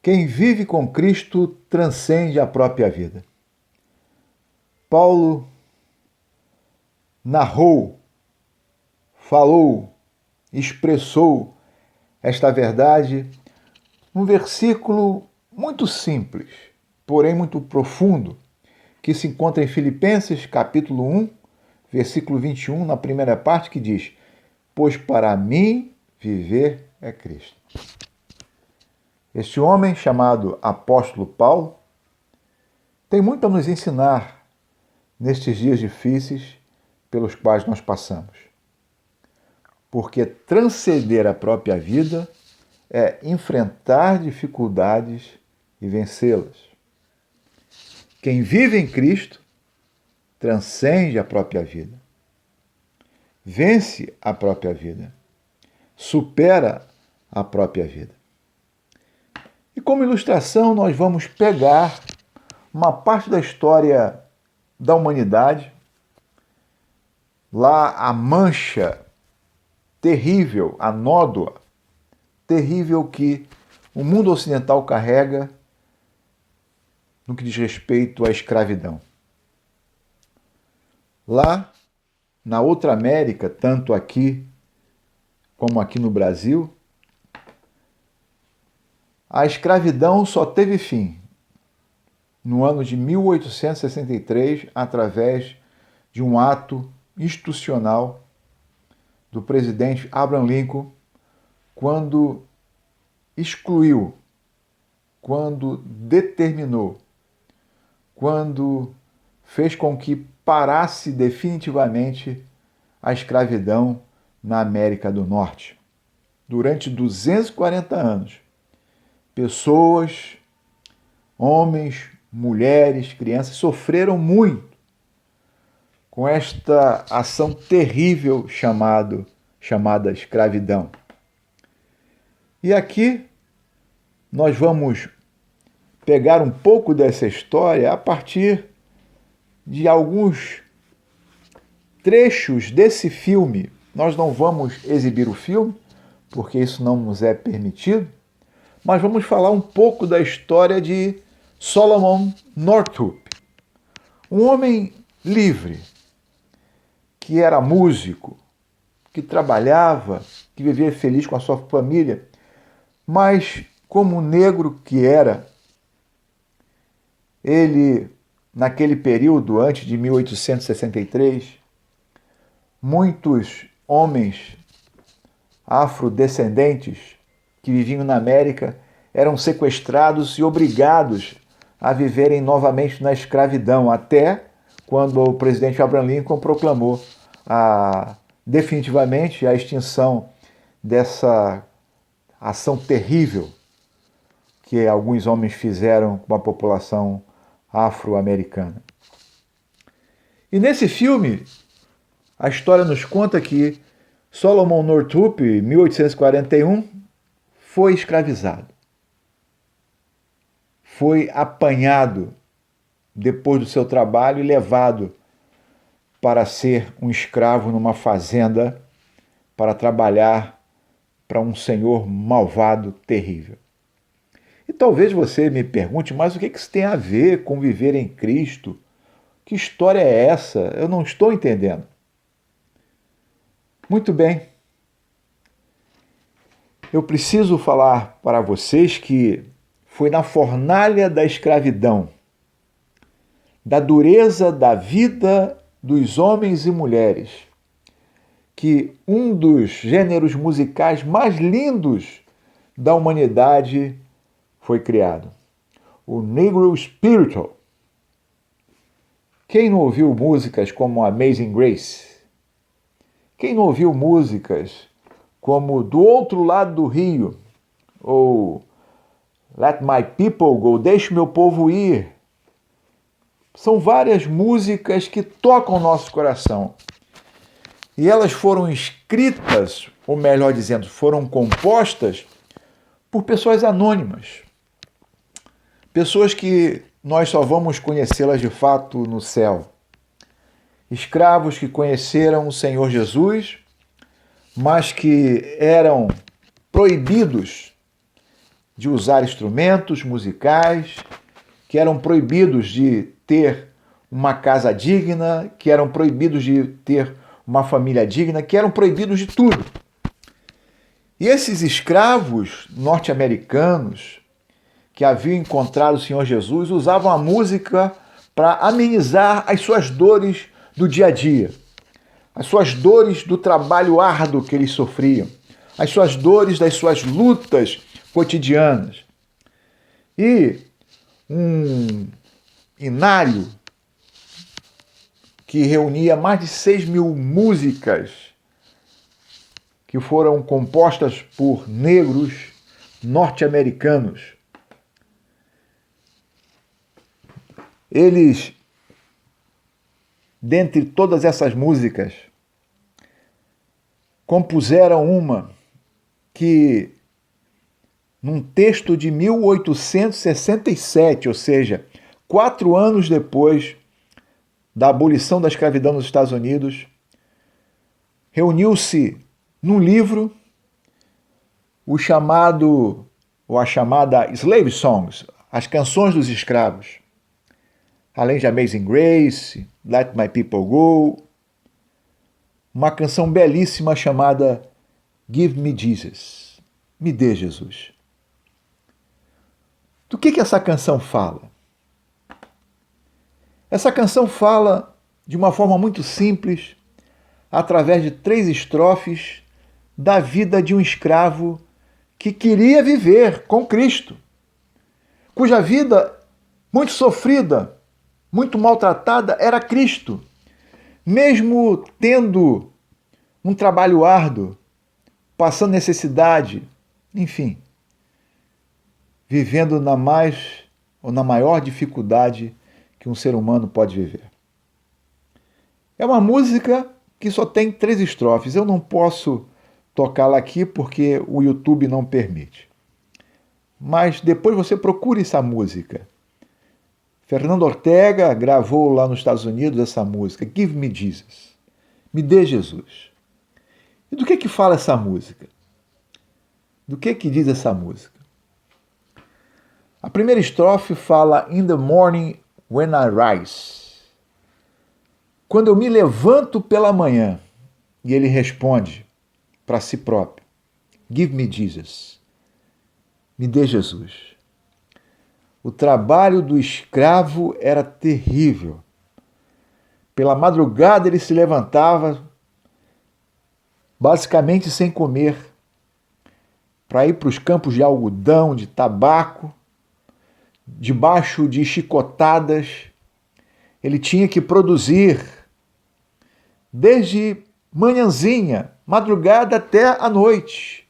Quem vive com Cristo transcende a própria vida. Paulo narrou, falou, expressou esta verdade num versículo muito simples, porém muito profundo, que se encontra em Filipenses, capítulo 1, versículo 21, na primeira parte, que diz: pois para mim viver é Cristo. Este homem, chamado apóstolo Paulo, tem muito a nos ensinar nestes dias difíceis pelos quais nós passamos. Porque transcender a própria vida é enfrentar dificuldades e vencê-las. Quem vive em Cristo transcende a própria vida, vence a própria vida, supera a própria vida. E como ilustração, nós vamos pegar uma parte da história da humanidade, lá a mancha terrível, a nódoa terrível que o mundo ocidental carrega no que diz respeito à escravidão. Lá, na outra América, tanto aqui como aqui no Brasil, a escravidão só teve fim no ano de 1863, através de um ato institucional do presidente Abraham Lincoln, quando excluiu, quando determinou, quando fez com que parasse definitivamente a escravidão na América do Norte. Durante 240 anos, pessoas, homens, mulheres, crianças sofreram muito com esta ação terrível chamada escravidão. E aqui nós vamos pegar um pouco dessa história a partir de alguns trechos desse filme. Nós não vamos exibir o filme, porque isso não nos é permitido, mas vamos falar um pouco da história de Solomon Northup, um homem livre, que era músico, que trabalhava, que vivia feliz com a sua família, mas como negro que era, ele, naquele período, antes de 1863, muitos homens afrodescendentes que viviam na América eram sequestrados e obrigados a viverem novamente na escravidão, até quando o presidente Abraham Lincoln proclamou definitivamente a extinção dessa ação terrível que alguns homens fizeram com a população afro-americana. E nesse filme, a história nos conta que Solomon Northup, em 1841, foi escravizado. Foi apanhado depois do seu trabalho e levado para ser um escravo numa fazenda para trabalhar para um senhor malvado, terrível. E talvez você me pergunte, mas o que isso tem a ver com viver em Cristo? Que história é essa? Eu não estou entendendo. Muito bem. Eu preciso falar para vocês que foi na fornalha da escravidão, da dureza da vida dos homens e mulheres, que um dos gêneros musicais mais lindos da humanidade foi criado, o Negro Spiritual. Quem não ouviu músicas como Amazing Grace? Quem não ouviu músicas como Do Outro Lado do Rio, ou Let My People Go, Deixe Meu Povo Ir? São várias músicas que tocam o nosso coração. E elas foram escritas, ou melhor dizendo, foram compostas por pessoas anônimas. Pessoas que nós só vamos conhecê-las de fato no céu. Escravos que conheceram o Senhor Jesus, mas que eram proibidos de usar instrumentos musicais, que eram proibidos de ter uma casa digna, que eram proibidos de ter uma família digna, que eram proibidos de tudo. E esses escravos norte-americanos que haviam encontrado o Senhor Jesus usavam a música para amenizar as suas dores do dia a dia, as suas dores do trabalho árduo que eles sofriam, as suas dores das suas lutas cotidianas. E um inário que reunia mais de 6.000 músicas que foram compostas por negros norte-americanos. Eles, dentre todas essas músicas, compuseram uma que, num texto de 1867, ou seja, 4 anos depois da abolição da escravidão nos Estados Unidos, reuniu-se num livro a chamada Slave Songs, as canções dos escravos, além de Amazing Grace, Let My People Go, uma canção belíssima chamada Give Me Jesus, me dê Jesus. Do que essa canção fala? Essa canção fala de uma forma muito simples, através de 3 estrofes, da vida de um escravo que queria viver com Cristo, cuja vida muito sofrida, muito maltratada era Cristo, mesmo tendo um trabalho árduo, passando necessidade, enfim, vivendo na maior dificuldade que um ser humano pode viver. É uma música que só tem 3 estrofes. Eu não posso tocá-la aqui porque o YouTube não permite. Mas depois você procure essa música. Fernando Ortega gravou lá nos Estados Unidos essa música, Give Me Jesus, me dê Jesus. E do que fala essa música? Do que diz essa música? A primeira estrofe fala In the morning when I rise. Quando eu me levanto pela manhã. E ele responde para si próprio, Give me Jesus, me dê Jesus. O trabalho do escravo era terrível. Pela madrugada ele se levantava, basicamente sem comer, para ir para os campos de algodão, de tabaco, debaixo de chicotadas. Ele tinha que produzir desde manhãzinha, madrugada até a noite.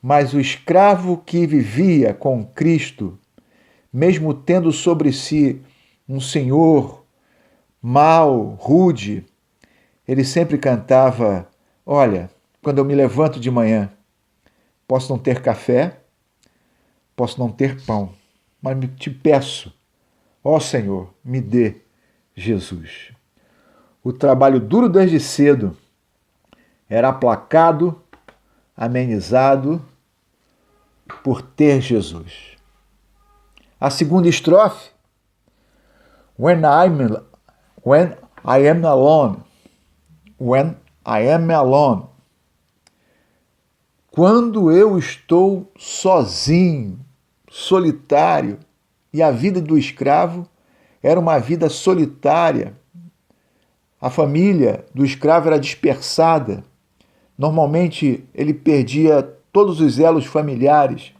Mas o escravo que vivia com Cristo, mesmo tendo sobre si um senhor mau, rude, ele sempre cantava, olha, quando eu me levanto de manhã, posso não ter café, posso não ter pão, mas te peço, ó Senhor, me dê Jesus. O trabalho duro desde cedo era aplacado, amenizado por ter Jesus. A segunda estrofe, When I am alone. When I am alone. Quando eu estou sozinho, solitário, e a vida do escravo era uma vida solitária. A família do escravo era dispersada. Normalmente ele perdia todos os elos familiares.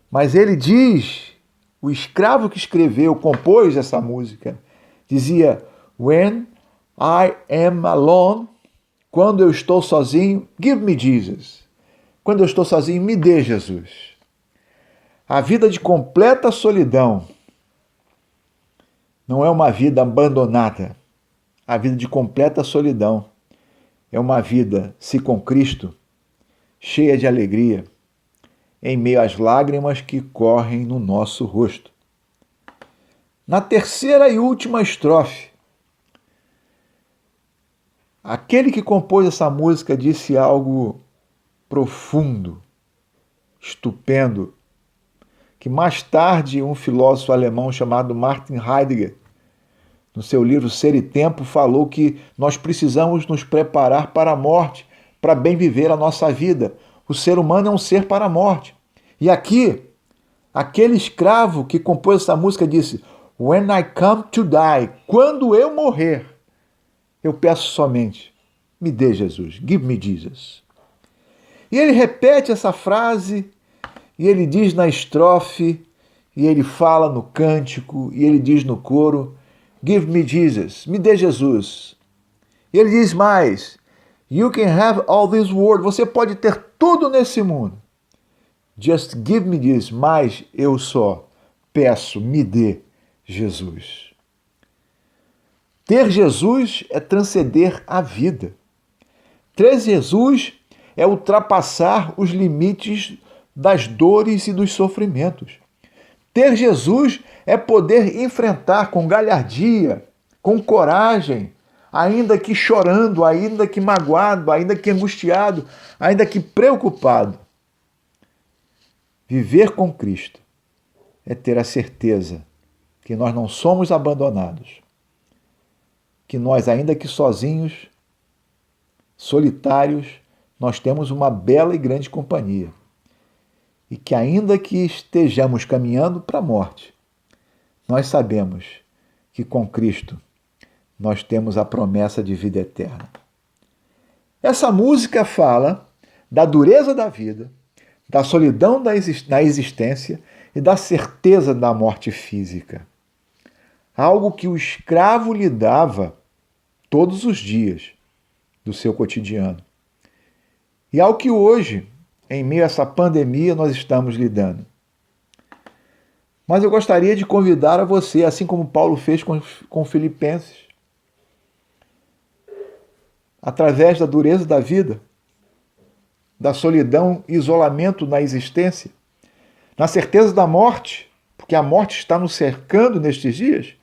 Mas ele diz, o escravo que escreveu, compôs essa música, dizia, When I am alone, quando eu estou sozinho, give me Jesus. Quando eu estou sozinho, me dê Jesus. A vida de completa solidão não é uma vida abandonada. A vida de completa solidão é uma vida, se com Cristo, cheia de alegria, em meio às lágrimas que correm no nosso rosto. Na terceira e última estrofe, aquele que compôs essa música disse algo profundo. estupendo, que mais tarde um filósofo alemão chamado Martin Heidegger, no seu livro Ser e Tempo, falou que nós precisamos nos preparar para a morte, para bem viver a nossa vida. O ser humano é um ser para a morte. E aqui, aquele escravo que compôs essa música disse: When I come to die, quando eu morrer, eu peço somente, me dê Jesus, give me Jesus. E ele repete essa frase, e ele diz na estrofe, e ele fala no cântico, e ele diz no coro, give me Jesus, me dê Jesus. E ele diz mais, you can have all this world, você pode ter tudo nesse mundo. Just give me this, mas eu só peço, me dê Jesus. Ter Jesus é transcender a vida. Ter Jesus é ultrapassar os limites das dores e dos sofrimentos. Ter Jesus é poder enfrentar com galhardia, com coragem, ainda que chorando, ainda que magoado, ainda que angustiado, ainda que preocupado. Viver com Cristo é ter a certeza que nós não somos abandonados, que nós, ainda que sozinhos, solitários, nós temos uma bela e grande companhia. E que ainda que estejamos caminhando para a morte, nós sabemos que com Cristo nós temos a promessa de vida eterna. Essa música fala da dureza da vida, da solidão da existência e da certeza da morte física. Algo que o escravo lhe dava todos os dias do seu cotidiano. E algo que hoje, em meio a essa pandemia, nós estamos lidando. Mas eu gostaria de convidar a você, assim como Paulo fez com Filipenses, através da dureza da vida, da solidão e isolamento na existência, na certeza da morte, porque a morte está nos cercando nestes dias,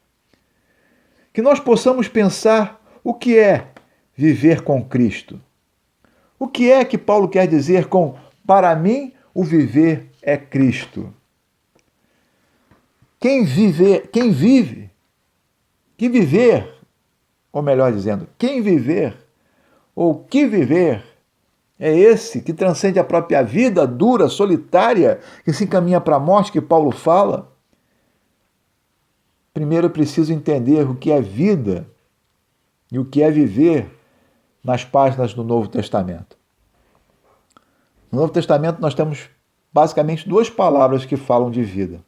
que nós possamos pensar o que é viver com Cristo. O que é que Paulo quer dizer com para mim o viver é Cristo? Quem viver, ou melhor dizendo, quem viver ou que viver é esse que transcende a própria vida dura, solitária, que se encaminha para a morte, que Paulo fala. Primeiro eu preciso entender o que é vida e o que é viver nas páginas do Novo Testamento. No Novo Testamento nós temos basicamente duas palavras que falam de vida.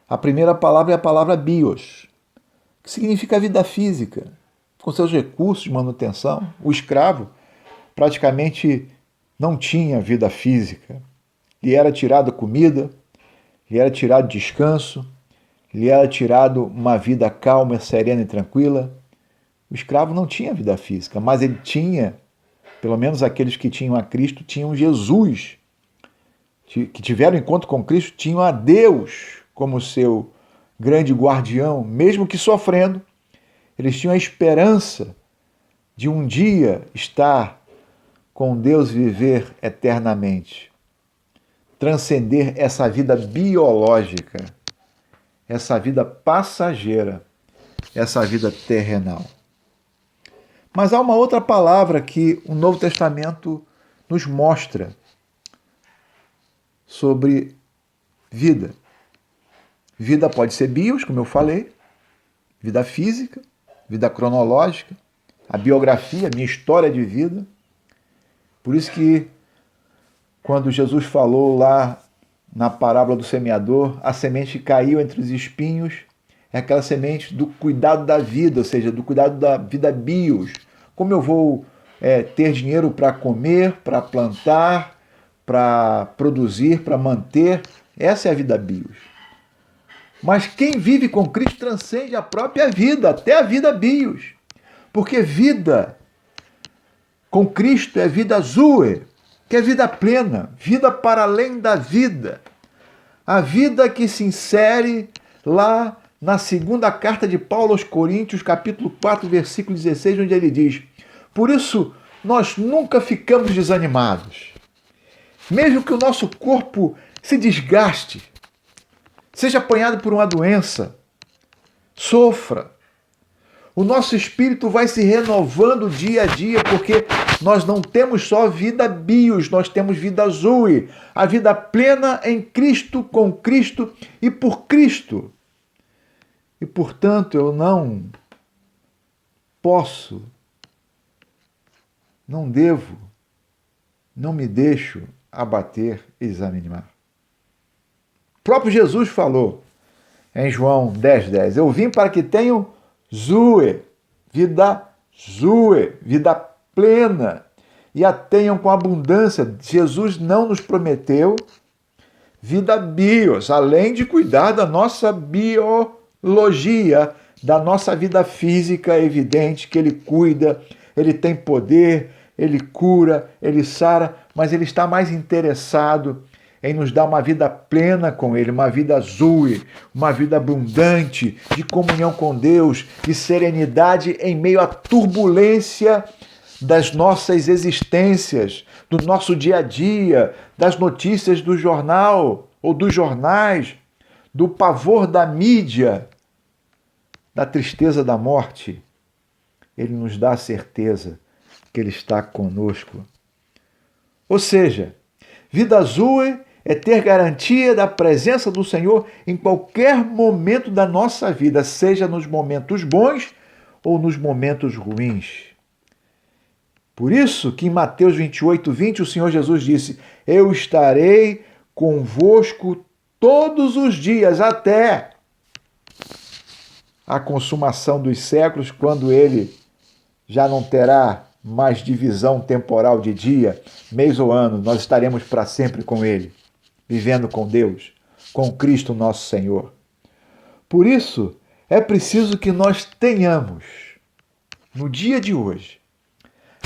A primeira palavra é a palavra bios, que significa vida física, com seus recursos de manutenção. O escravo praticamente não tinha vida física. Lhe era tirado comida, lhe era tirado descanso, lhe era tirado uma vida calma, serena e tranquila. O escravo não tinha vida física, mas ele tinha, pelo menos aqueles que tinham a Cristo, tinham Jesus, que tiveram encontro com Cristo, tinham a Deus como seu grande guardião, mesmo que sofrendo, eles tinham a esperança de um dia estar com Deus, viver eternamente, transcender essa vida biológica, essa vida passageira, essa vida terrenal. Mas há uma outra palavra que o Novo Testamento nos mostra sobre vida. Vida pode ser bios, como eu falei, vida física, vida cronológica, a biografia, a minha história de vida. Por isso que quando Jesus falou lá na parábola do semeador, a semente caiu entre os espinhos, é aquela semente do cuidado da vida, ou seja, do cuidado da vida bios. Como eu vou ter dinheiro para comer, para plantar, para produzir, para manter? Essa é a vida bios. Mas quem vive com Cristo transcende a própria vida, até a vida bios. Porque vida com Cristo é vida zoe, que é vida plena, vida para além da vida. A vida que se insere lá na segunda carta de Paulo aos Coríntios, capítulo 4, versículo 16, onde ele diz: por isso nós nunca ficamos desanimados. Mesmo que o nosso corpo se desgaste, seja apanhado por uma doença, sofra, o nosso espírito vai se renovando dia a dia, porque nós não temos só vida bios, nós temos vida zoe, a vida plena em Cristo, com Cristo e por Cristo. E, portanto, eu não posso, não devo, não me deixo abater e desanimar. O próprio Jesus falou em João 10:10, eu vim para que tenham zoe, vida plena, e a tenham com abundância. Jesus não nos prometeu vida bios, além de cuidar da nossa biologia, da nossa vida física, é evidente que Ele cuida, Ele tem poder, Ele cura, Ele sara, mas Ele está mais interessado em nos dar uma vida plena com Ele, uma vida zoe, uma vida abundante, de comunhão com Deus, de serenidade em meio à turbulência das nossas existências, do nosso dia a dia, das notícias do jornal ou dos jornais, do pavor da mídia, da tristeza da morte. Ele nos dá a certeza que Ele está conosco. Ou seja, vida zoe é ter garantia da presença do Senhor em qualquer momento da nossa vida, seja nos momentos bons ou nos momentos ruins. Por isso que em Mateus 28:20 o Senhor Jesus disse, eu estarei convosco todos os dias até a consumação dos séculos, quando Ele já não terá mais divisão temporal de dia, mês ou ano, nós estaremos para sempre com Ele, vivendo com Deus, com Cristo nosso Senhor. Por isso, é preciso que nós tenhamos, no dia de hoje,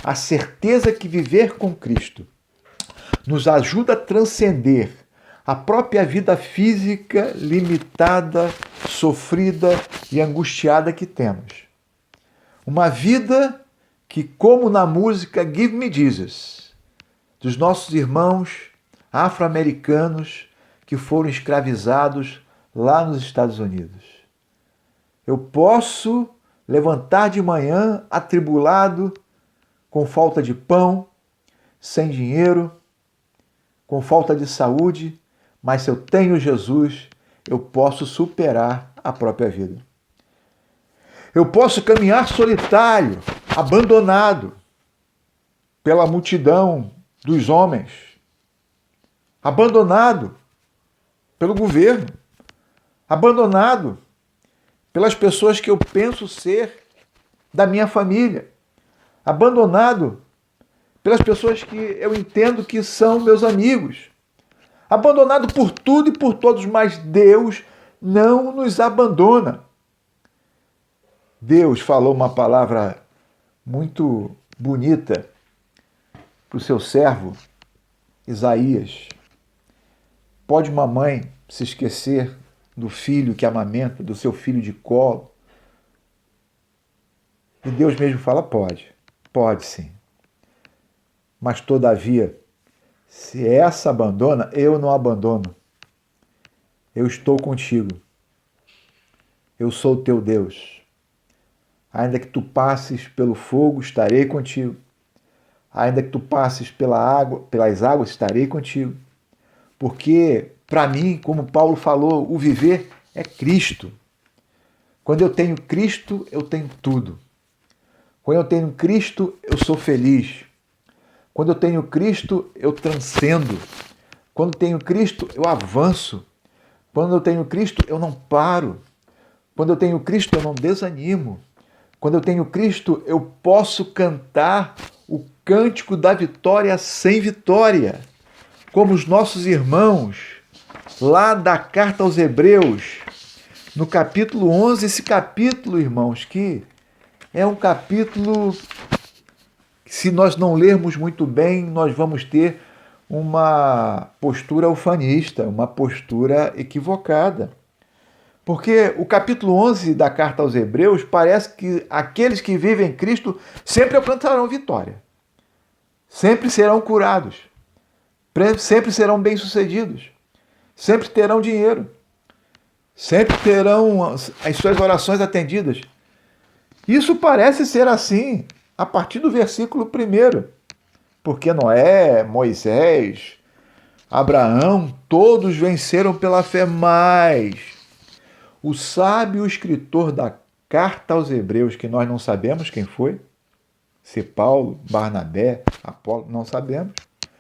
a certeza que viver com Cristo nos ajuda a transcender a própria vida física limitada, sofrida e angustiada que temos. Uma vida que, como na música Give Me Jesus, dos nossos irmãos afro-americanos que foram escravizados lá nos Estados Unidos. Eu posso levantar de manhã atribulado, com falta de pão, sem dinheiro, com falta de saúde, mas se eu tenho Jesus, eu posso superar a própria vida. Eu posso caminhar solitário, abandonado pela multidão dos homens, abandonado pelo governo, abandonado pelas pessoas que eu penso ser da minha família, abandonado pelas pessoas que eu entendo que são meus amigos, abandonado por tudo e por todos, mas Deus não nos abandona. Deus falou uma palavra muito bonita para o seu servo Isaías. Pode uma mãe se esquecer do filho que amamenta, do seu filho de colo? E Deus mesmo fala, pode sim. Mas todavia, se essa abandona, eu não abandono. Eu estou contigo. Eu sou o teu Deus. Ainda que tu passes pelo fogo, estarei contigo. Ainda que tu passes pelas águas, estarei contigo. Porque, para mim, como Paulo falou, o viver é Cristo. Quando eu tenho Cristo, eu tenho tudo. Quando eu tenho Cristo, eu sou feliz. Quando eu tenho Cristo, eu transcendo. Quando eu tenho Cristo, eu avanço. Quando eu tenho Cristo, eu não paro. Quando eu tenho Cristo, eu não desanimo. Quando eu tenho Cristo, eu posso cantar o cântico da vitória sem vitória. Como os nossos irmãos, lá da carta aos Hebreus, no capítulo 11, esse capítulo, irmãos, que é um capítulo que, se nós não lermos muito bem, nós vamos ter uma postura ufanista, uma postura equivocada. Porque o capítulo 11 da carta aos Hebreus parece que aqueles que vivem em Cristo sempre alcançarão vitória. Sempre serão curados. sempre serão bem-sucedidos, sempre terão dinheiro, sempre terão as suas orações atendidas. Isso parece ser assim a partir do versículo 1, porque Noé, Moisés, Abraão, todos venceram pela fé, mas o sábio escritor da carta aos Hebreus, que nós não sabemos quem foi, se Paulo, Barnabé, Apolo, não sabemos,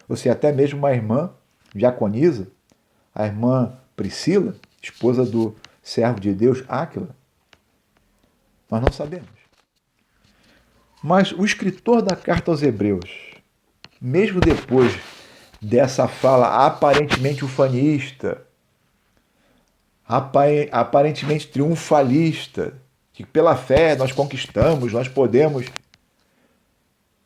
ou se até mesmo uma irmã, diaconisa, a irmã Priscila, esposa do servo de Deus, Áquila, nós não sabemos. Mas o escritor da carta aos Hebreus, mesmo depois dessa fala aparentemente ufanista, aparentemente triunfalista, que pela fé nós conquistamos, nós podemos.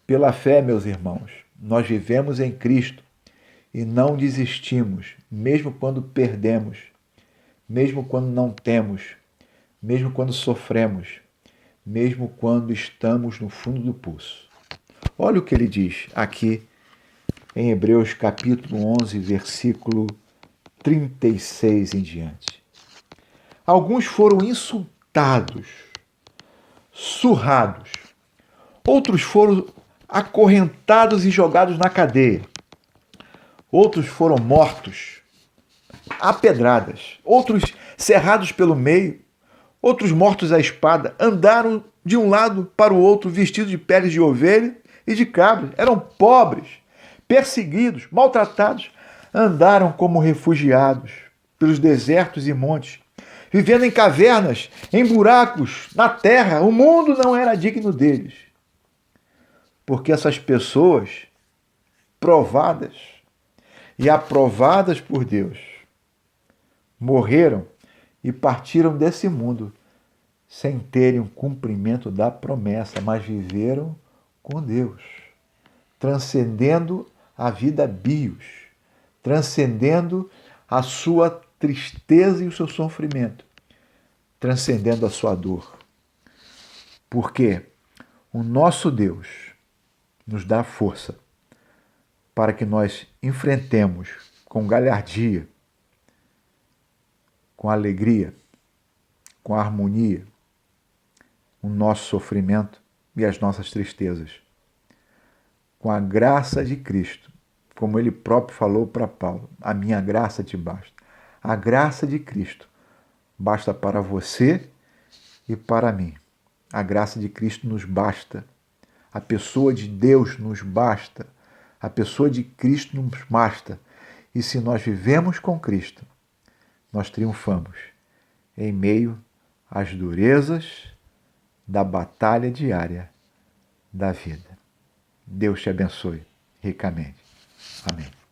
Pela fé, meus irmãos, nós vivemos em Cristo e não desistimos, mesmo quando perdemos, mesmo quando não temos, mesmo quando sofremos, mesmo quando estamos no fundo do poço. Olha o que ele diz aqui em Hebreus capítulo 11, versículo 36 em diante. Alguns foram insultados, surrados, outros foram acorrentados e jogados na cadeia, outros foram mortos a pedradas, outros cerrados pelo meio, outros mortos à espada, andaram de um lado para o outro vestidos de peles de ovelha e de cabras, eram pobres, perseguidos, maltratados, andaram como refugiados pelos desertos e montes, vivendo em cavernas, em buracos, na terra. O mundo não era digno deles. Porque essas pessoas, provadas e aprovadas por Deus, morreram e partiram desse mundo sem terem o cumprimento da promessa, mas viveram com Deus, transcendendo a vida bios, transcendendo a sua tristeza e o seu sofrimento, transcendendo a sua dor. Porque o nosso Deus nos dá força para que nós enfrentemos com galhardia, com alegria, com harmonia, o nosso sofrimento e as nossas tristezas. Com a graça de Cristo, como ele próprio falou para Paulo, a minha graça te basta. A graça de Cristo basta para você e para mim. A graça de Cristo nos basta. A pessoa de Deus nos basta. A pessoa de Cristo nos basta. E se nós vivemos com Cristo, nós triunfamos em meio às durezas da batalha diária da vida. Deus te abençoe ricamente. Amém.